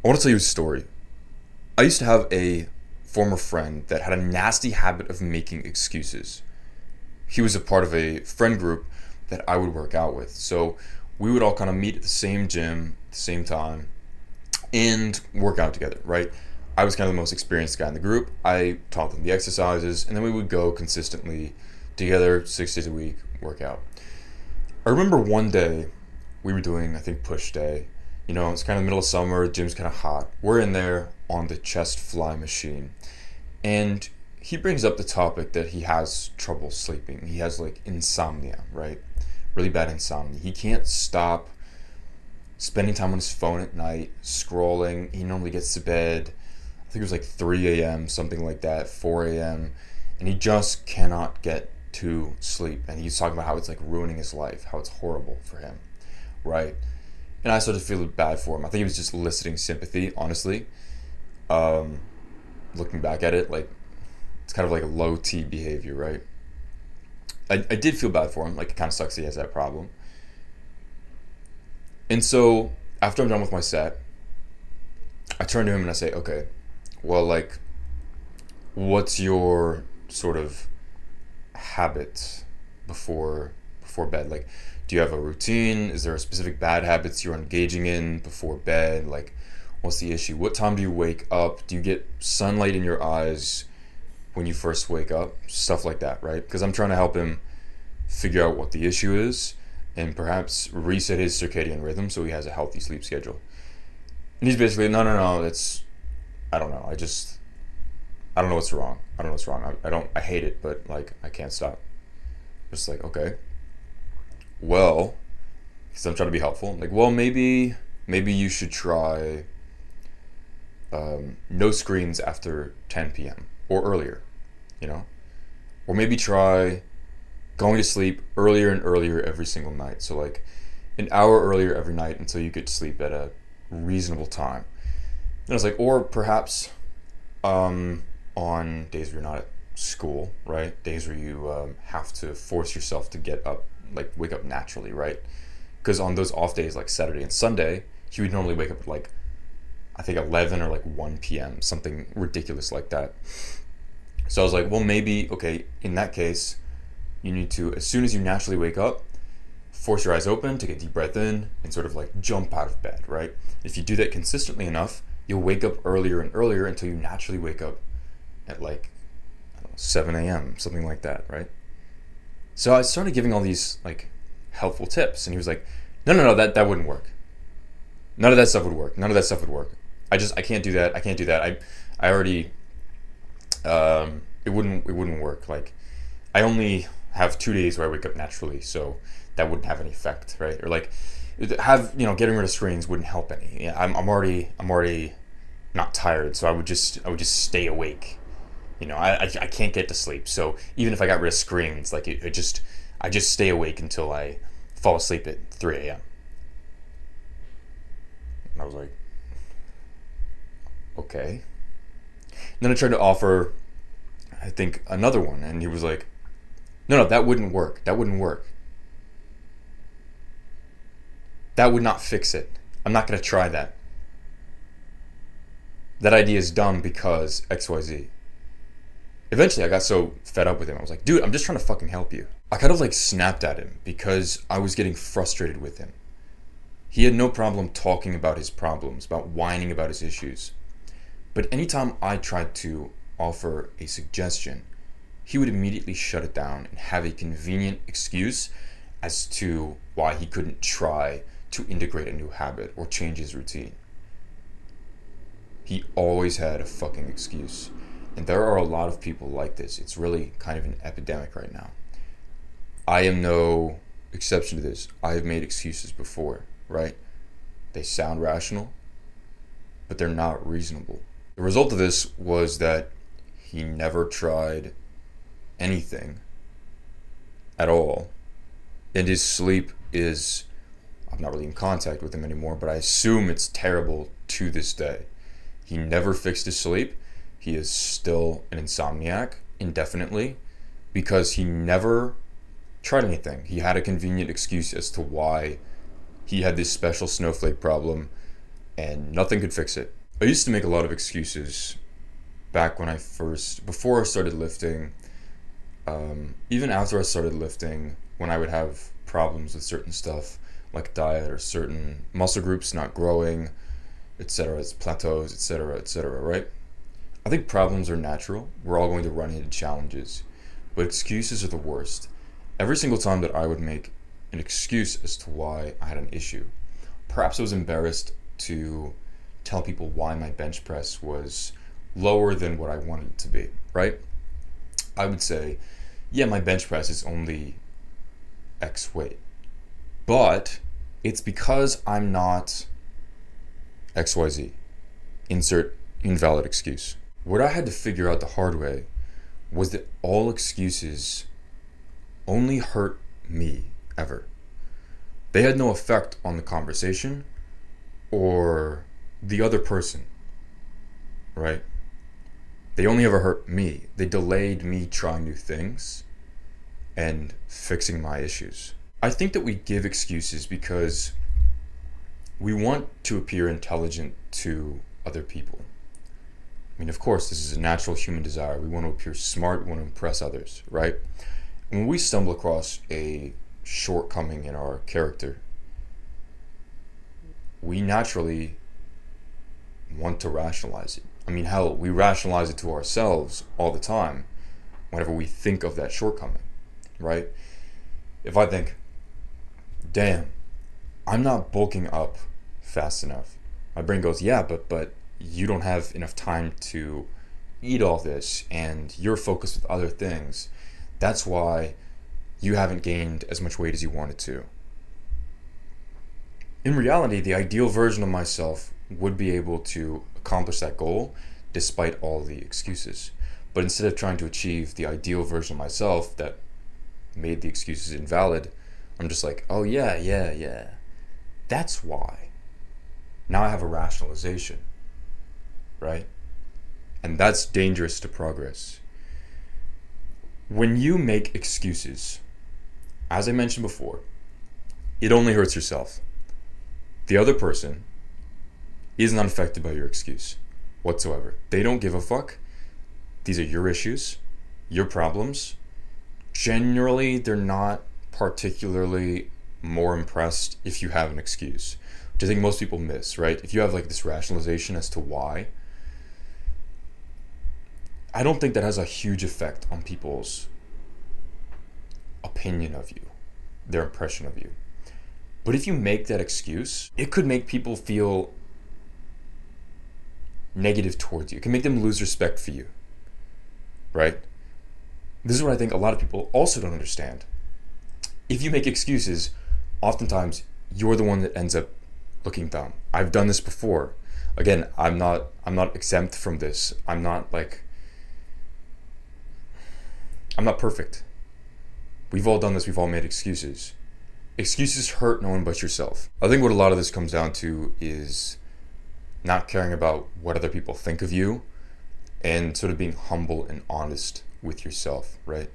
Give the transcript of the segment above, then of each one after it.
I want to tell you a story. I used to have a former friend that had a nasty habit of making excuses. He was a part of a friend group that I would work out with. So we would all kind of meet at the same gym at the same time and work out together, right? I was kind of the most experienced guy in the group. I taught them the exercises, and then we would go consistently together 6 days a week, work out. I remember one day we were doing, I think, push day. It's kind of the middle of summer, the gym's kind of hot. We're in there on the chest fly machine. And he brings up the topic that he has trouble sleeping. He has like insomnia, right? Really bad insomnia. He can't stop spending time on his phone at night, scrolling. He normally gets to bed, I think it was like 3 a.m., something like that, 4 a.m., and he just cannot get to sleep. And he's talking about how it's like ruining his life, how it's horrible for him, right? And I started to feel bad for him. I think he was just eliciting sympathy, honestly. Um, Looking back at it, like, it's kind of like a low T behavior, right? I did feel bad for him. Like, it kind of sucks he has that problem. And so, after I'm done with my set, I turn to him and I say, okay, well, like, what's your sort of habit before bed? Like, do you have a routine? Is there a specific bad habits you're engaging in before bed? Like, what's the issue? What time do you wake up? Do you get sunlight in your eyes when you first wake up? Stuff like that, right? Because I'm trying to help him figure out what the issue is and perhaps reset his circadian rhythm so he has a healthy sleep schedule. And he's basically, no, no, no, it's, I don't know. I don't know what's wrong. I don't know what's wrong. I hate it, but like, I can't stop. Just like, okay, well, because I'm trying to be helpful. Like, well, maybe you should try no screens after 10 p.m. or earlier, you know? Or maybe try going to sleep earlier and earlier every single night. So, like, an hour earlier every night until you get to sleep at a reasonable time. And I was like, or perhaps on days where you're not at school, right? Days where you have to force yourself to get up, like, wake up naturally, right? Because on those off days, like Saturday and Sunday, he would normally wake up at, like, I think 11 or like 1 p.m., something ridiculous like that. So I was like, well, maybe, okay, in that case, you need to, as soon as you naturally wake up, force your eyes open, take a deep breath in, and sort of like jump out of bed, right? If you do that consistently enough, you'll wake up earlier and earlier until you naturally wake up at like, I don't know, 7 a.m., something like that, right? So I started giving all these like helpful tips, and he was like, no, no, no, that wouldn't work. None of that stuff would work. None of that stuff would work. I can't do that. I can't do that. I already, it wouldn't work. Like, I only have 2 days where I wake up naturally, so that wouldn't have any effect, right? Or like, getting rid of screens wouldn't help any. Yeah, I'm already not tired, so I would just stay awake. I can't get to sleep. So even if I got rid of screens, like I just stay awake until I fall asleep at 3 a.m. And I was like, okay. And then I tried to offer, I think, another one, and he was like, no, no, that wouldn't work. That wouldn't work. That would not fix it. I'm not going to try that. That idea is dumb because XYZ. Eventually, I got so fed up with him. I was like, dude, I'm just trying to fucking help you. I kind of like snapped at him because I was getting frustrated with him. He had no problem talking about his problems, about whining about his issues. But anytime I tried to offer a suggestion, he would immediately shut it down and have a convenient excuse as to why he couldn't try to integrate a new habit or change his routine. He always had a fucking excuse. And there are a lot of people like this. It's really kind of an epidemic right now. I am no exception to this. I have made excuses before, right? They sound rational, but they're not reasonable. The result of this was that he never tried anything at all. And his sleep is, I'm not really in contact with him anymore, but I assume it's terrible to this day. He never fixed his sleep. He is still an insomniac indefinitely because he never tried anything. He had a convenient excuse as to why he had this special snowflake problem, and nothing could fix it. I used to make a lot of excuses back before I started lifting, even after I started lifting, when I would have problems with certain stuff like diet or certain muscle groups not growing, etc., plateaus, etc., etc., right? I think problems are natural. We're all going to run into challenges, but excuses are the worst. Every single time that I would make an excuse as to why I had an issue, perhaps I was embarrassed to tell people why my bench press was lower than what I wanted it to be, right? I would say, yeah, my bench press is only X weight, but it's because I'm not XYZ. Insert invalid excuse. What I had to figure out the hard way was that all excuses only hurt me ever. They had no effect on the conversation or the other person, right? They only ever hurt me. They delayed me trying new things and fixing my issues. I think that we give excuses because we want to appear intelligent to other people. I mean, of course, this is a natural human desire. We want to appear smart, we want to impress others, right? When we stumble across a shortcoming in our character, we naturally want to rationalize it. I mean, hell, we rationalize it to ourselves all the time whenever we think of that shortcoming, right? If I think, damn, I'm not bulking up fast enough, my brain goes, yeah, but you don't have enough time to eat all this and you're focused with other things. That's why you haven't gained as much weight as you wanted to. In reality, the ideal version of myself would be able to accomplish that goal despite all the excuses. But instead of trying to achieve the ideal version of myself that made the excuses invalid, I'm just like, oh yeah. That's why. Now I have a rationalization, right? And that's dangerous to progress. When you make excuses, as I mentioned before, it only hurts yourself. The other person is not affected by your excuse whatsoever. They don't give a fuck. These are your issues, your problems. Generally, they're not particularly more impressed if you have an excuse, which I think most people miss, right? If you have like this rationalization as to why, I don't think that has a huge effect on people's opinion of you, their impression of you. But if you make that excuse, it could make people feel negative towards you. It can make them lose respect for you, right? This is what I think a lot of people also don't understand. If you make excuses, oftentimes you're the one that ends up looking dumb. I've done this before. Again, I'm not exempt from this. I'm not perfect. We've all done this. We've all made excuses. Excuses hurt no one but yourself. I think what a lot of this comes down to is not caring about what other people think of you and sort of being humble and honest with yourself, right?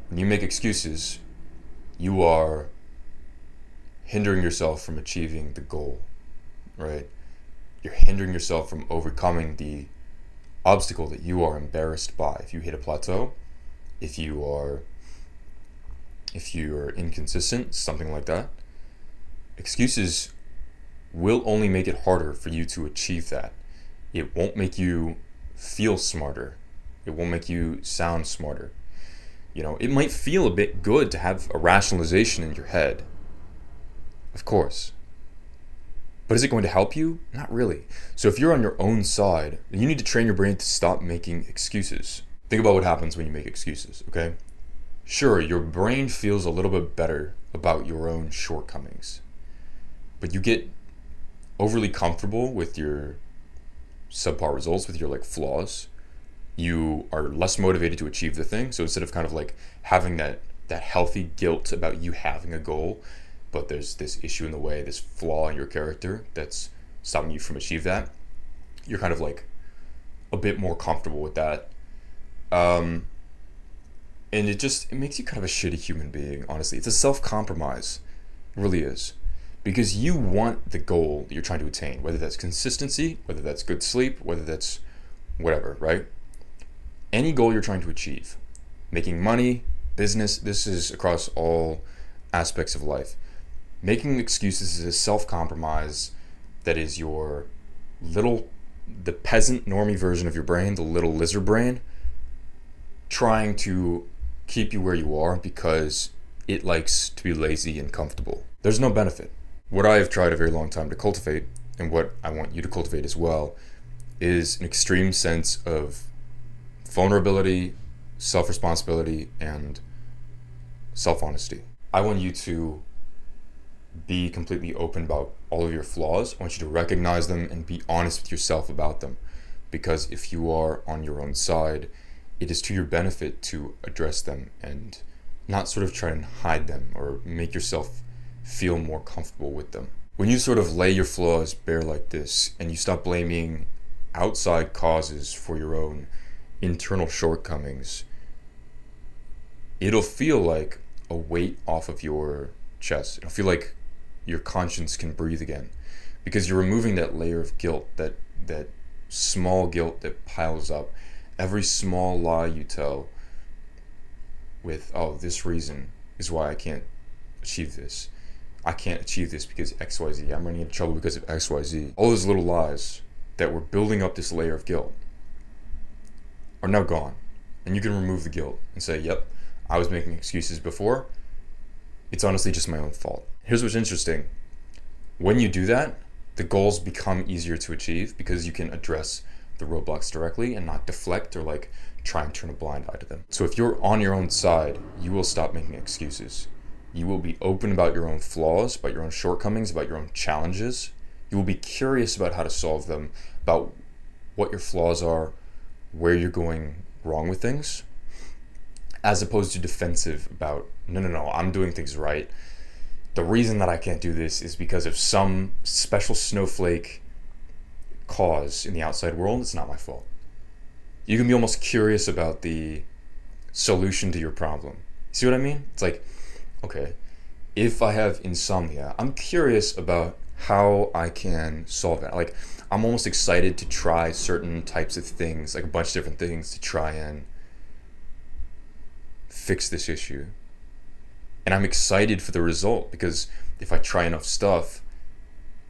When you make excuses, you are hindering yourself from achieving the goal, right? You're hindering yourself from overcoming the obstacle that you are embarrassed by. If you hit a plateau, if you're inconsistent, something like that, excuses will only make it harder for you to achieve that. It won't make you feel smarter. It won't make you sound smarter. You know, it might feel a bit good to have a rationalization in your head. Of course. But is it going to help you? Not really. So if you're on your own side, then you need to train your brain to stop making excuses. Think about what happens when you make excuses, okay? Sure, your brain feels a little bit better about your own shortcomings, but you get overly comfortable with your subpar results, with your flaws. You are less motivated to achieve the thing. So instead of kind of having that healthy guilt about you having a goal, but there's this issue in the way, this flaw in your character that's stopping you from achieve that, you're kind of a bit more comfortable with that. And it makes you kind of a shitty human being, honestly. It's a self-compromise. It really is. because you want the goal that you're trying to attain, whether that's consistency, whether that's good sleep, whether that's whatever, right? Any goal you're trying to achieve, making money, business, this is across all aspects of life. Making excuses is a self-compromise that is the peasant normie version of your brain, the little lizard brain, trying to keep you where you are because it likes to be lazy and comfortable. There's no benefit. What I have tried a very long time to cultivate, and what I want you to cultivate as well, is an extreme sense of vulnerability, self-responsibility, and self-honesty. I want you to be completely open about all of your flaws. I want you to recognize them and be honest with yourself about them. Because if you are on your own side, it is to your benefit to address them and not sort of try and hide them or make yourself feel more comfortable with them. When you sort of lay your flaws bare like this and you stop blaming outside causes for your own internal shortcomings, it'll feel like a weight off of your chest. It'll feel like your conscience can breathe again, because you're removing that layer of guilt, that small guilt that piles up. Every small lie you tell with, oh, this reason is why I can't achieve this. I can't achieve this because XYZ. I'm running into trouble because of XYZ. All those little lies that were building up this layer of guilt are now gone. And you can remove the guilt and say, yep, I was making excuses before. It's honestly just my own fault. Here's what's interesting. When you do that, the goals become easier to achieve because you can address the roadblocks directly and not deflect or like try and turn a blind eye to them. So if you're on your own side, you will stop making excuses. You will be open about your own flaws, about your own shortcomings, about your own challenges. You will be curious about how to solve them, about what your flaws are, where you're going wrong with things, as opposed to defensive about, no, I'm doing things right. The reason that I can't do this is because of some special snowflake cause in the outside world. It's not my fault. You can be almost curious about the solution to your problem. See what I mean? It's like, okay, if I have insomnia, I'm curious about how I can solve it. Like, I'm almost excited to try certain types of things, like a bunch of different things, to try and fix this issue. And I'm excited for the result, because if I try enough stuff,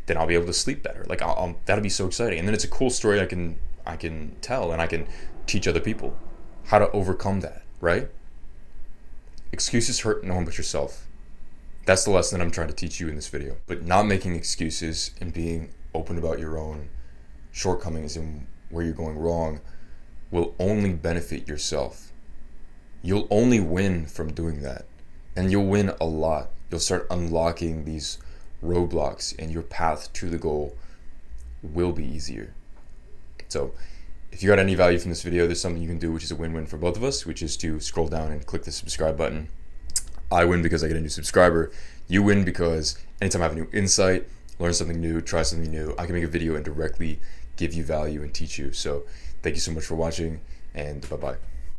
then I'll be able to sleep better. Like, that'll be so exciting. And then it's a cool story I can tell, and I can teach other people how to overcome that, right? Excuses hurt no one but yourself. That's the lesson that I'm trying to teach you in this video. But not making excuses and being open about your own shortcomings and where you're going wrong will only benefit yourself. You'll only win from doing that. And you'll win a lot. You'll start unlocking these roadblocks, and your path to the goal will be easier. So if you got any value from this video, there's something you can do which is a win-win for both of us, which is to scroll down and click the subscribe button. I win because I get a new subscriber. You win because anytime I have a new insight, learn something new, try something new, I can make a video and directly give you value and teach you. So thank you so much for watching, and bye-bye.